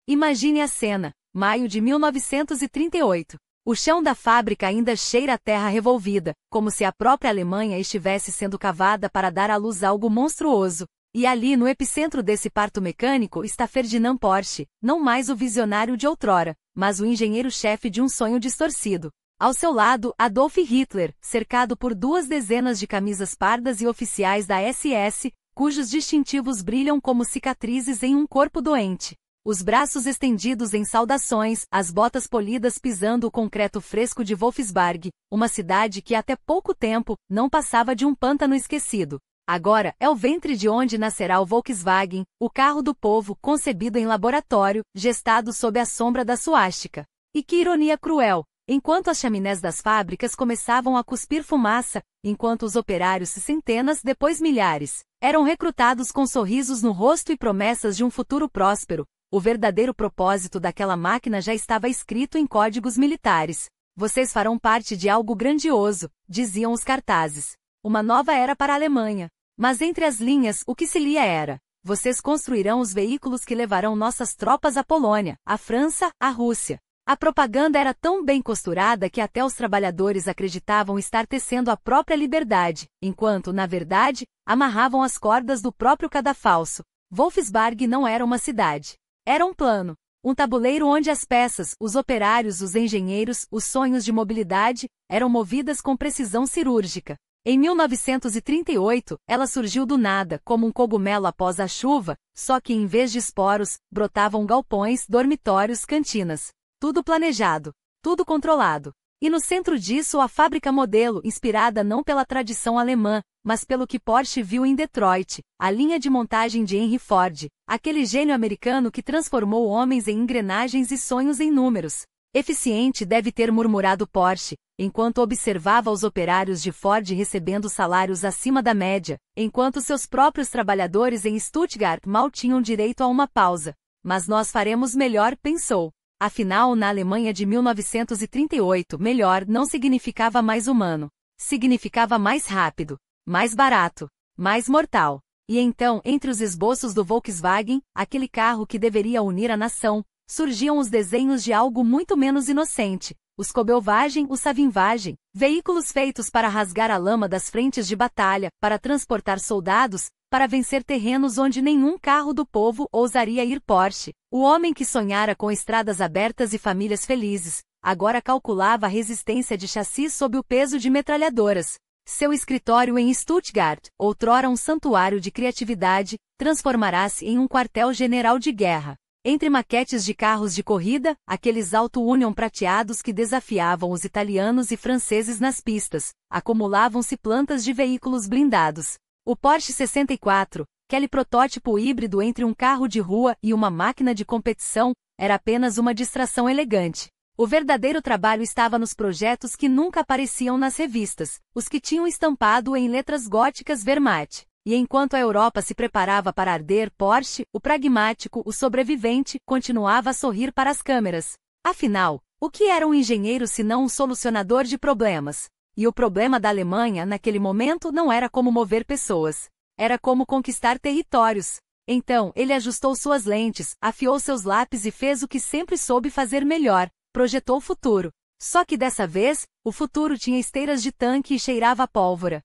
Imagine a cena, maio de 1938. O chão da fábrica ainda cheira a terra revolvida, como se a própria Alemanha estivesse sendo cavada para dar à luz algo monstruoso. E ali no epicentro desse parto mecânico está Ferdinand Porsche, não mais o visionário de outrora, mas o engenheiro-chefe de um sonho distorcido. Ao seu lado, Adolf Hitler, cercado por 2 dezenas de camisas pardas e oficiais da SS, cujos distintivos brilham como cicatrizes em um corpo doente. Os braços estendidos em saudações, as botas polidas pisando o concreto fresco de Wolfsburg, uma cidade que até pouco tempo não passava de um pântano esquecido. Agora é o ventre de onde nascerá o Volkswagen, o carro do povo, concebido em laboratório, gestado sob a sombra da suástica. E que ironia cruel! Enquanto as chaminés das fábricas começavam a cuspir fumaça, enquanto os operários, centenas, depois milhares, eram recrutados com sorrisos no rosto e promessas de um futuro próspero, o verdadeiro propósito daquela máquina já estava escrito em códigos militares. Vocês farão parte de algo grandioso, diziam os cartazes. Uma nova era para a Alemanha. Mas entre as linhas, o que se lia era: vocês construirão os veículos que levarão nossas tropas à Polônia, à França, à Rússia. A propaganda era tão bem costurada que até os trabalhadores acreditavam estar tecendo a própria liberdade, enquanto, na verdade, amarravam as cordas do próprio cadafalso. Wolfsburg não era uma cidade. Era um plano. Um tabuleiro onde as peças, os operários, os engenheiros, os sonhos de mobilidade, eram movidas com precisão cirúrgica. Em 1938, ela surgiu do nada, como um cogumelo após a chuva, só que em vez de esporos, brotavam galpões, dormitórios, cantinas. Tudo planejado, tudo controlado. E no centro disso a fábrica modelo, inspirada não pela tradição alemã, mas pelo que Porsche viu em Detroit, a linha de montagem de Henry Ford, aquele gênio americano que transformou homens em engrenagens e sonhos em números. Eficiente, deve ter murmurado Porsche, enquanto observava os operários de Ford recebendo salários acima da média, enquanto seus próprios trabalhadores em Stuttgart mal tinham direito a uma pausa. Mas nós faremos melhor, pensou. Afinal, na Alemanha de 1938, melhor não significava mais humano. Significava mais rápido, mais barato, mais mortal. E então, entre os esboços do Volkswagen, aquele carro que deveria unir a nação, surgiam os desenhos de algo muito menos inocente. Os Kobolwagen, o Savinwagen, veículos feitos para rasgar a lama das frentes de batalha, para transportar soldados, para vencer terrenos onde nenhum carro do povo ousaria ir. Porsche, o homem que sonhara com estradas abertas e famílias felizes, agora calculava a resistência de chassis sob o peso de metralhadoras. Seu escritório em Stuttgart, outrora um santuário de criatividade, transformará-se em um quartel-general de guerra. Entre maquetes de carros de corrida, aqueles Auto Union prateados que desafiavam os italianos e franceses nas pistas, acumulavam-se plantas de veículos blindados. O Porsche 64, aquele protótipo híbrido entre um carro de rua e uma máquina de competição, era apenas uma distração elegante. O verdadeiro trabalho estava nos projetos que nunca apareciam nas revistas, os que tinham estampado em letras góticas Wehrmacht. E enquanto a Europa se preparava para arder, Porsche, o pragmático, o sobrevivente, continuava a sorrir para as câmeras. Afinal, o que era um engenheiro senão um solucionador de problemas? E o problema da Alemanha naquele momento não era como mover pessoas. Era como conquistar territórios. Então, ele ajustou suas lentes, afiou seus lápis e fez o que sempre soube fazer melhor. Projetou o futuro. Só que dessa vez, o futuro tinha esteiras de tanque e cheirava a pólvora.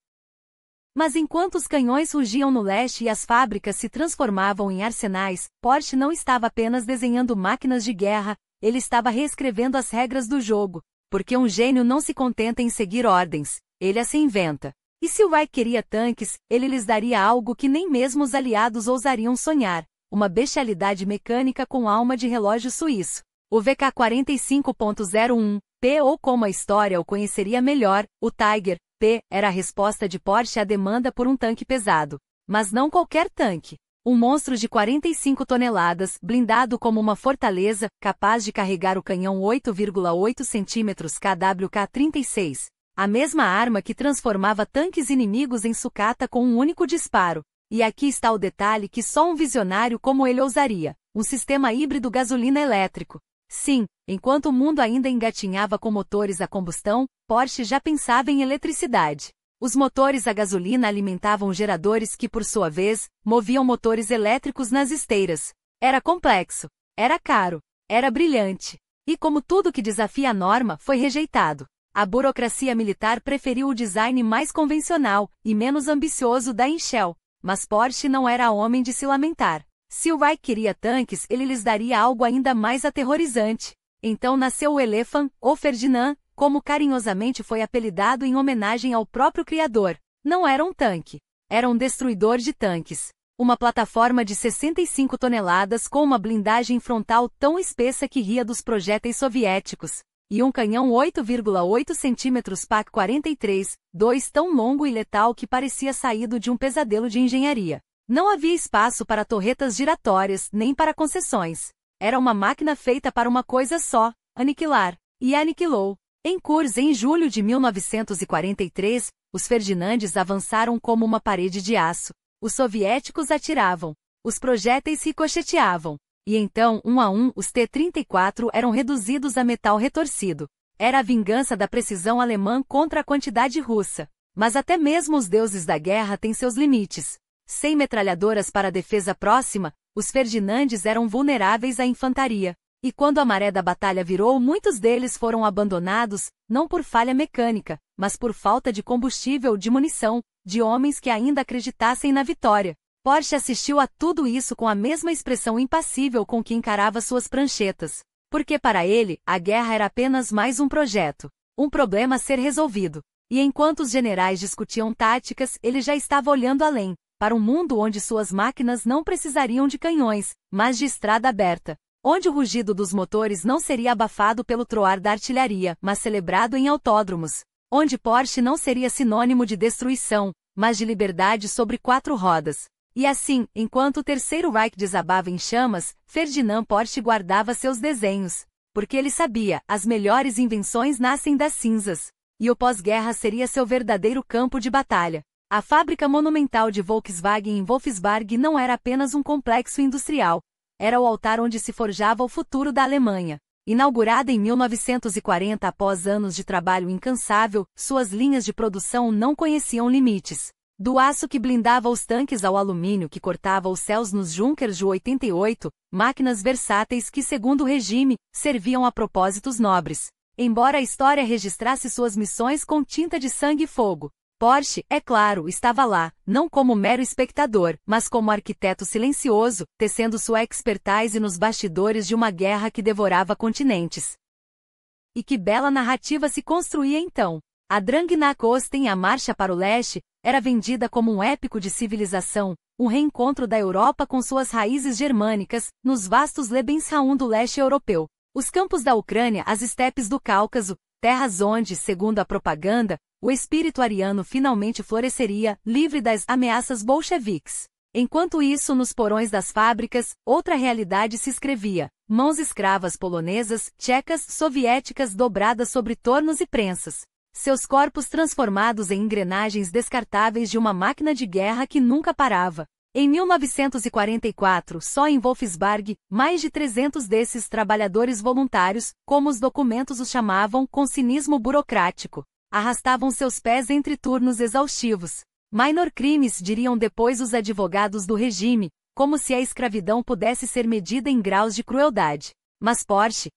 Mas enquanto os canhões rugiam no leste e as fábricas se transformavam em arsenais, Porsche não estava apenas desenhando máquinas de guerra, ele estava reescrevendo as regras do jogo. Porque um gênio não se contenta em seguir ordens, ele as inventa. E se o Reich queria tanques, ele lhes daria algo que nem mesmo os aliados ousariam sonhar, uma bestialidade mecânica com alma de relógio suíço. O VK45.01P, ou como a história o conheceria melhor, o Tiger P, era a resposta de Porsche à demanda por um tanque pesado. Mas não qualquer tanque. Um monstro de 45 toneladas, blindado como uma fortaleza, capaz de carregar o canhão 8,8 cm KWK-36. A mesma arma que transformava tanques inimigos em sucata com um único disparo. E aqui está o detalhe que só um visionário como ele ousaria: um sistema híbrido gasolina-elétrico. Sim, enquanto o mundo ainda engatinhava com motores a combustão, Porsche já pensava em eletricidade. Os motores a gasolina alimentavam geradores que, por sua vez, moviam motores elétricos nas esteiras. Era complexo, era caro, era brilhante. E como tudo que desafia a norma, foi rejeitado. A burocracia militar preferiu o design mais convencional e menos ambicioso da Inchel. Mas Porsche não era homem de se lamentar. Se o Reich queria tanques, ele lhes daria algo ainda mais aterrorizante. Então nasceu o Elephant, ou Ferdinand, como carinhosamente foi apelidado em homenagem ao próprio criador. Não era um tanque. Era um destruidor de tanques. Uma plataforma de 65 toneladas com uma blindagem frontal tão espessa que ria dos projéteis soviéticos. E um canhão 8,8 cm PAC-43, 2 tão longo e letal que parecia saído de um pesadelo de engenharia. Não havia espaço para torretas giratórias, nem para concessões. Era uma máquina feita para uma coisa só: aniquilar. E aniquilou. Em Kurs, em julho de 1943, os Ferdinandes avançaram como uma parede de aço. Os soviéticos atiravam. Os projéteis ricocheteavam. E então, um a um, os T-34 eram reduzidos a metal retorcido. Era a vingança da precisão alemã contra a quantidade russa. Mas até mesmo os deuses da guerra têm seus limites. Sem metralhadoras para defesa próxima, os Ferdinandes eram vulneráveis à infantaria. E quando a maré da batalha virou, muitos deles foram abandonados, não por falha mecânica, mas por falta de combustível, de munição, de homens que ainda acreditassem na vitória. Porsche assistiu a tudo isso com a mesma expressão impassível com que encarava suas pranchetas. Porque para ele, a guerra era apenas mais um projeto, um problema a ser resolvido. E enquanto os generais discutiam táticas, ele já estava olhando além, para um mundo onde suas máquinas não precisariam de canhões, mas de estrada aberta. Onde o rugido dos motores não seria abafado pelo troar da artilharia, mas celebrado em autódromos. Onde Porsche não seria sinônimo de destruição, mas de liberdade sobre 4 rodas. E assim, enquanto o terceiro Reich desabava em chamas, Ferdinand Porsche guardava seus desenhos. Porque ele sabia, as melhores invenções nascem das cinzas. E o pós-guerra seria seu verdadeiro campo de batalha. A fábrica monumental de Volkswagen em Wolfsburg não era apenas um complexo industrial. Era o altar onde se forjava o futuro da Alemanha. Inaugurada em 1940 após anos de trabalho incansável, suas linhas de produção não conheciam limites. Do aço que blindava os tanques ao alumínio que cortava os céus nos Junkers Ju 88, máquinas versáteis que, segundo o regime, serviam a propósitos nobres. Embora a história registrasse suas missões com tinta de sangue e fogo, Porsche, é claro, estava lá, não como mero espectador, mas como arquiteto silencioso, tecendo sua expertise nos bastidores de uma guerra que devorava continentes. E que bela narrativa se construía então! A Drang nach Osten, a Marcha para o Leste, era vendida como um épico de civilização, um reencontro da Europa com suas raízes germânicas, nos vastos Lebensraum do leste europeu. Os campos da Ucrânia, as estepes do Cáucaso, terras onde, segundo a propaganda, o espírito ariano finalmente floresceria, livre das ameaças bolcheviques. Enquanto isso, nos porões das fábricas, outra realidade se escrevia: mãos escravas polonesas, tchecas, soviéticas dobradas sobre tornos e prensas. Seus corpos transformados em engrenagens descartáveis de uma máquina de guerra que nunca parava. Em 1944, só em Wolfsburg, mais de 300 desses trabalhadores voluntários, como os documentos os chamavam com cinismo burocrático, arrastavam seus pés entre turnos exaustivos. Minor crimes, diriam depois os advogados do regime, como se a escravidão pudesse ser medida em graus de crueldade. Mas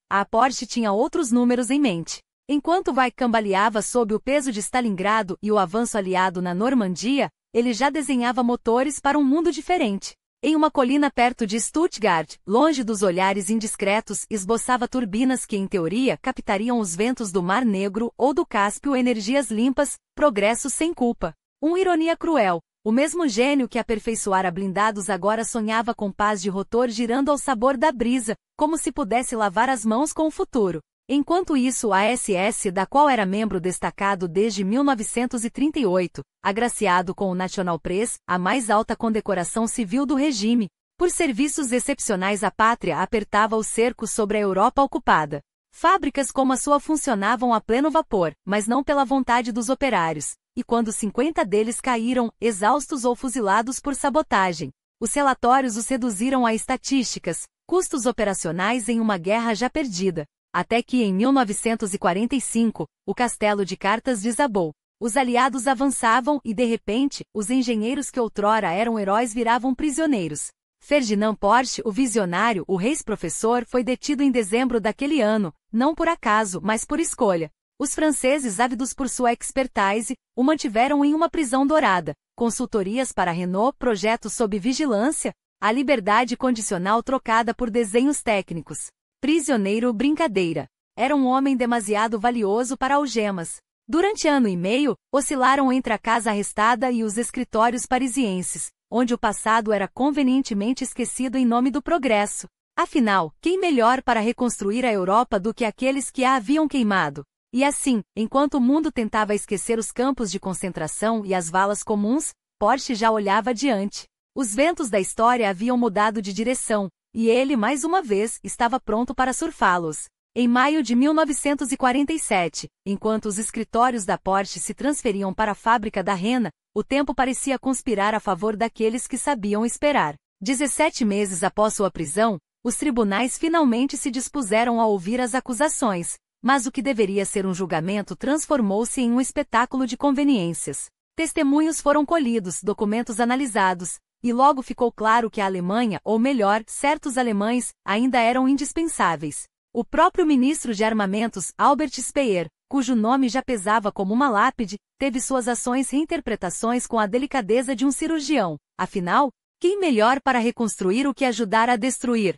a Porsche tinha outros números em mente. Enquanto vai cambaleava sob o peso de Stalingrado e o avanço aliado na Normandia, ele já desenhava motores para um mundo diferente. Em uma colina perto de Stuttgart, longe dos olhares indiscretos, esboçava turbinas que, em teoria, captariam os ventos do Mar Negro ou do Cáspio, energias limpas, progresso sem culpa. Uma ironia cruel. O mesmo gênio que aperfeiçoara blindados agora sonhava com pás de rotor girando ao sabor da brisa, como se pudesse lavar as mãos com o futuro. Enquanto isso, a SS, da qual era membro destacado desde 1938, agraciado com o National Press, a mais alta condecoração civil do regime, por serviços excepcionais à pátria, apertava o cerco sobre a Europa ocupada. Fábricas como a sua funcionavam a pleno vapor, mas não pela vontade dos operários, e quando 50 deles caíram, exaustos ou fuzilados por sabotagem, os relatórios os reduziram a estatísticas, custos operacionais em uma guerra já perdida. Até que, em 1945, o castelo de cartas desabou. Os aliados avançavam e, de repente, os engenheiros que outrora eram heróis viravam prisioneiros. Ferdinand Porsche, o visionário, o reis-professor, foi detido em dezembro daquele ano, não por acaso, mas por escolha. Os franceses, ávidos por sua expertise, o mantiveram em uma prisão dourada, consultorias para a Renault, projetos sob vigilância, a liberdade condicional trocada por desenhos técnicos. Prisioneiro brincadeira. Era um homem demasiado valioso para algemas. Durante ano e meio, oscilaram entre a casa arrestada e os escritórios parisienses, onde o passado era convenientemente esquecido em nome do progresso. Afinal, quem melhor para reconstruir a Europa do que aqueles que a haviam queimado? E assim, enquanto o mundo tentava esquecer os campos de concentração e as valas comuns, Porsche já olhava adiante. Os ventos da história haviam mudado de direção, e ele, mais uma vez, estava pronto para surfá-los. Em maio de 1947, enquanto os escritórios da Porsche se transferiam para a fábrica da Rena, o tempo parecia conspirar a favor daqueles que sabiam esperar. 17 meses após sua prisão, os tribunais finalmente se dispuseram a ouvir as acusações, mas o que deveria ser um julgamento transformou-se em um espetáculo de conveniências. Testemunhos foram colhidos, documentos analisados, e logo ficou claro que a Alemanha, ou melhor, certos alemães, ainda eram indispensáveis. O próprio ministro de Armamentos, Albert Speer, cujo nome já pesava como uma lápide, teve suas ações reinterpretações com a delicadeza de um cirurgião. Afinal, quem melhor para reconstruir o que ajudar a destruir?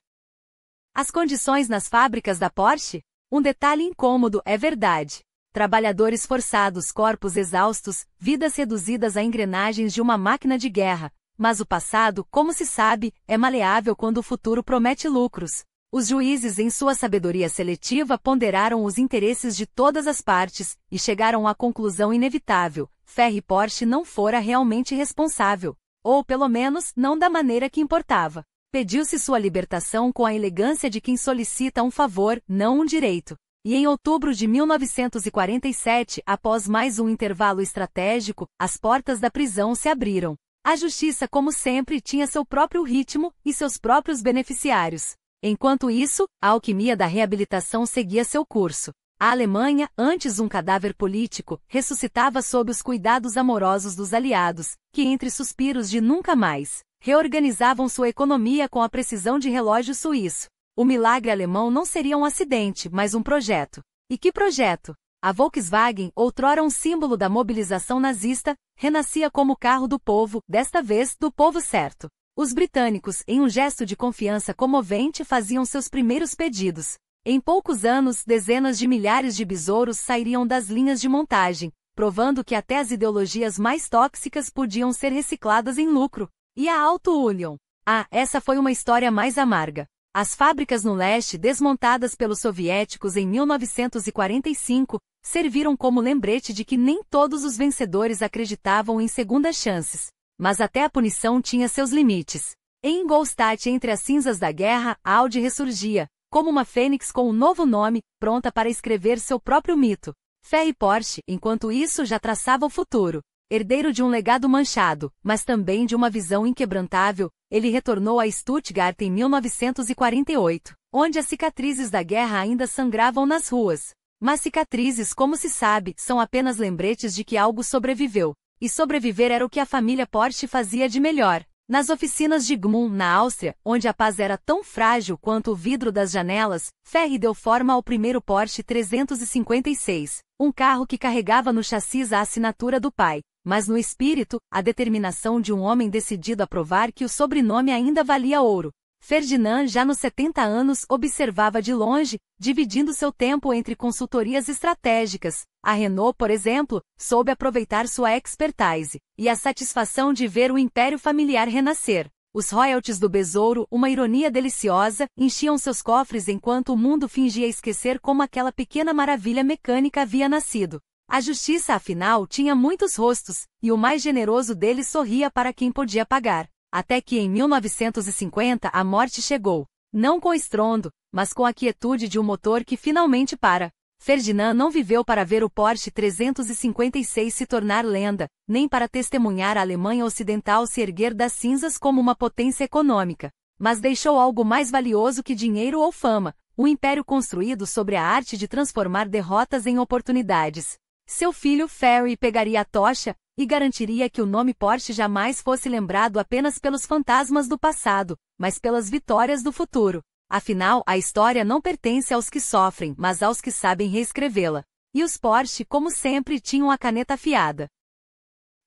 As condições nas fábricas da Porsche? Um detalhe incômodo, é verdade. Trabalhadores forçados, corpos exaustos, vidas reduzidas a engrenagens de uma máquina de guerra. Mas o passado, como se sabe, é maleável quando o futuro promete lucros. Os juízes, em sua sabedoria seletiva, ponderaram os interesses de todas as partes, e chegaram à conclusão inevitável: Ferry Porsche não fora realmente responsável. Ou, pelo menos, não da maneira que importava. Pediu-se sua libertação com a elegância de quem solicita um favor, não um direito. E em outubro de 1947, após mais um intervalo estratégico, as portas da prisão se abriram. A justiça, como sempre, tinha seu próprio ritmo e seus próprios beneficiários. Enquanto isso, a alquimia da reabilitação seguia seu curso. A Alemanha, antes um cadáver político, ressuscitava sob os cuidados amorosos dos aliados, que entre suspiros de nunca mais, reorganizavam sua economia com a precisão de relógio suíço. O milagre alemão não seria um acidente, mas um projeto. E que projeto? A Volkswagen, outrora um símbolo da mobilização nazista, renascia como carro do povo, desta vez, do povo certo. Os britânicos, em um gesto de confiança comovente, faziam seus primeiros pedidos. Em poucos anos, dezenas de milhares de besouros sairiam das linhas de montagem, provando que até as ideologias mais tóxicas podiam ser recicladas em lucro. E a Auto Union? Ah, essa foi uma história mais amarga. As fábricas no leste, desmontadas pelos soviéticos em 1945, serviram como lembrete de que nem todos os vencedores acreditavam em segundas chances. Mas até a punição tinha seus limites. Em Ingolstadt, entre as cinzas da guerra, a Audi ressurgia, como uma fênix com um novo nome, pronta para escrever seu próprio mito. Ferry Porsche, enquanto isso, já traçava o futuro. Herdeiro de um legado manchado, mas também de uma visão inquebrantável, ele retornou a Stuttgart em 1948, onde as cicatrizes da guerra ainda sangravam nas ruas. Mas cicatrizes, como se sabe, são apenas lembretes de que algo sobreviveu. E sobreviver era o que a família Porsche fazia de melhor. Nas oficinas de Gmund, na Áustria, onde a paz era tão frágil quanto o vidro das janelas, Ferry deu forma ao primeiro Porsche 356, um carro que carregava no chassis a assinatura do pai. mas no espírito, a determinação de um homem decidido a provar que o sobrenome ainda valia ouro. Ferdinand, já nos 70 anos, observava de longe, dividindo seu tempo entre consultorias estratégicas. A Renault, por exemplo, soube aproveitar sua expertise e a satisfação de ver o império familiar renascer. Os royalties do besouro, uma ironia deliciosa, enchiam seus cofres enquanto o mundo fingia esquecer como aquela pequena maravilha mecânica havia nascido. A justiça, afinal, tinha muitos rostos, e o mais generoso deles sorria para quem podia pagar. Até que em 1950 a morte chegou. Não com estrondo, mas com a quietude de um motor que finalmente para. Ferdinand não viveu para ver o Porsche 356 se tornar lenda, nem para testemunhar a Alemanha Ocidental se erguer das cinzas como uma potência econômica. Mas deixou algo mais valioso que dinheiro ou fama, um império construído sobre a arte de transformar derrotas em oportunidades. Seu filho Ferry pegaria a tocha e garantiria que o nome Porsche jamais fosse lembrado apenas pelos fantasmas do passado, mas pelas vitórias do futuro. Afinal, a história não pertence aos que sofrem, mas aos que sabem reescrevê-la. E os Porsche, como sempre, tinham a caneta afiada.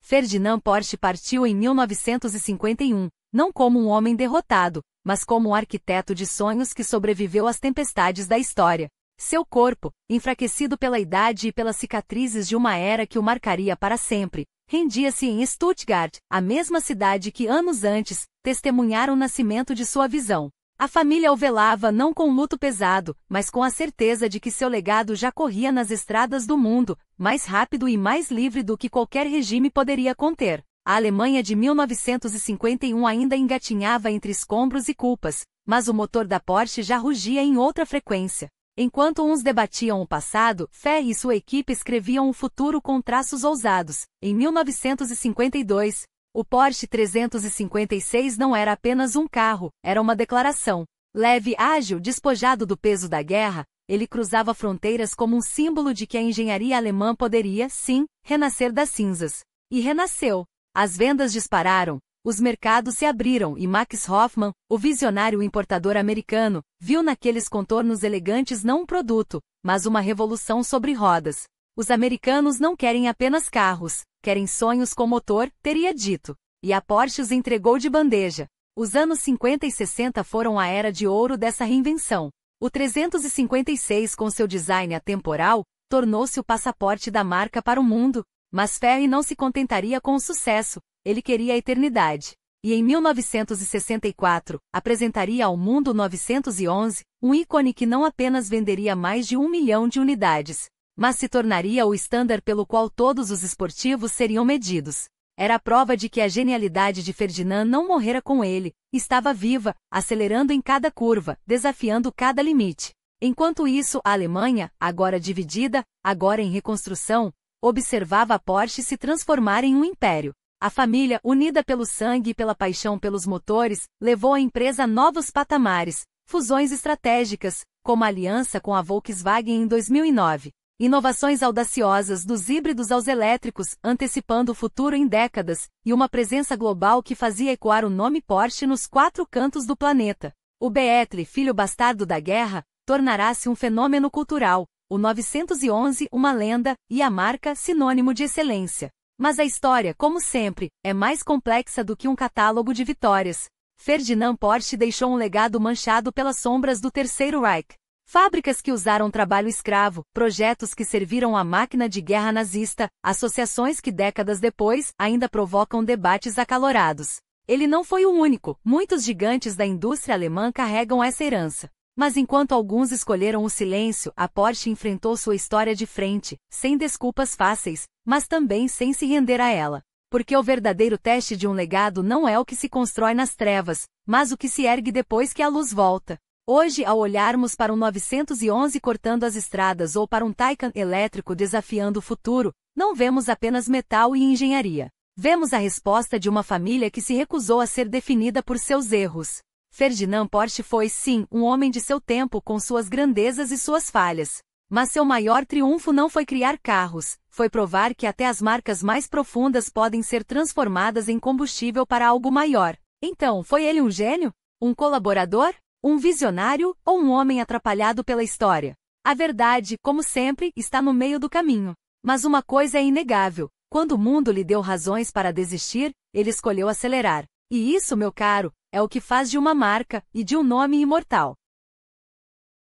Ferdinand Porsche partiu em 1951, não como um homem derrotado, mas como um arquiteto de sonhos que sobreviveu às tempestades da história. Seu corpo, enfraquecido pela idade e pelas cicatrizes de uma era que o marcaria para sempre, rendia-se em Stuttgart, a mesma cidade que anos antes testemunhara o nascimento de sua visão. A família o velava não com luto pesado, mas com a certeza de que seu legado já corria nas estradas do mundo, mais rápido e mais livre do que qualquer regime poderia conter. A Alemanha de 1951 ainda engatinhava entre escombros e culpas, mas o motor da Porsche já rugia em outra frequência. Enquanto uns debatiam o passado, Ferry e sua equipe escreviam o futuro com traços ousados. Em 1952, o Porsche 356 não era apenas um carro, era uma declaração. Leve, ágil, despojado do peso da guerra, ele cruzava fronteiras como um símbolo de que a engenharia alemã poderia, sim, renascer das cinzas. E renasceu. As vendas dispararam. Os mercados se abriram e Max Hoffmann, o visionário importador americano, viu naqueles contornos elegantes não um produto, mas uma revolução sobre rodas. Os americanos não querem apenas carros, querem sonhos com motor, teria dito. E a Porsche os entregou de bandeja. Os anos 50 e 60 foram a era de ouro dessa reinvenção. O 356, com seu design atemporal, tornou-se o passaporte da marca para o mundo. Mas Ferry não se contentaria com o sucesso. Ele queria a eternidade. E em 1964, apresentaria ao mundo o 911, um ícone que não apenas venderia mais de 1 milhão de unidades, mas se tornaria o estándar pelo qual todos os esportivos seriam medidos. Era a prova de que a genialidade de Ferdinand não morrera com ele, estava viva, acelerando em cada curva, desafiando cada limite. Enquanto isso, a Alemanha, agora dividida, agora em reconstrução, observava a Porsche se transformar em um império. A família, unida pelo sangue e pela paixão pelos motores, levou a empresa a novos patamares, fusões estratégicas, como a aliança com a Volkswagen em 2009. Inovações audaciosas dos híbridos aos elétricos, antecipando o futuro em décadas, e uma presença global que fazia ecoar o nome Porsche nos 4 cantos do planeta. O Beetle, filho bastardo da guerra, tornará-se um fenômeno cultural, o 911 uma lenda, e a marca sinônimo de excelência. Mas a história, como sempre, é mais complexa do que um catálogo de vitórias. Ferdinand Porsche deixou um legado manchado pelas sombras do Terceiro Reich. Fábricas que usaram trabalho escravo, projetos que serviram à máquina de guerra nazista, associações que décadas depois ainda provocam debates acalorados. Ele não foi o único, muitos gigantes da indústria alemã carregam essa herança. Mas enquanto alguns escolheram o silêncio, a Porsche enfrentou sua história de frente, sem desculpas fáceis, mas também sem se render a ela. Porque o verdadeiro teste de um legado não é o que se constrói nas trevas, mas o que se ergue depois que a luz volta. Hoje, ao olharmos para um 911 cortando as estradas ou para um Taycan elétrico desafiando o futuro, não vemos apenas metal e engenharia. Vemos a resposta de uma família que se recusou a ser definida por seus erros. Ferdinand Porsche foi, sim, um homem de seu tempo com suas grandezas e suas falhas. Mas seu maior triunfo não foi criar carros, foi provar que até as marcas mais profundas podem ser transformadas em combustível para algo maior. Então, foi ele um gênio? Um colaborador? Um visionário ou um homem atrapalhado pela história? A verdade, como sempre, está no meio do caminho. Mas uma coisa é inegável, Quando o mundo lhe deu razões para desistir, ele escolheu acelerar. E isso, meu caro, é o que faz de uma marca e de um nome imortal.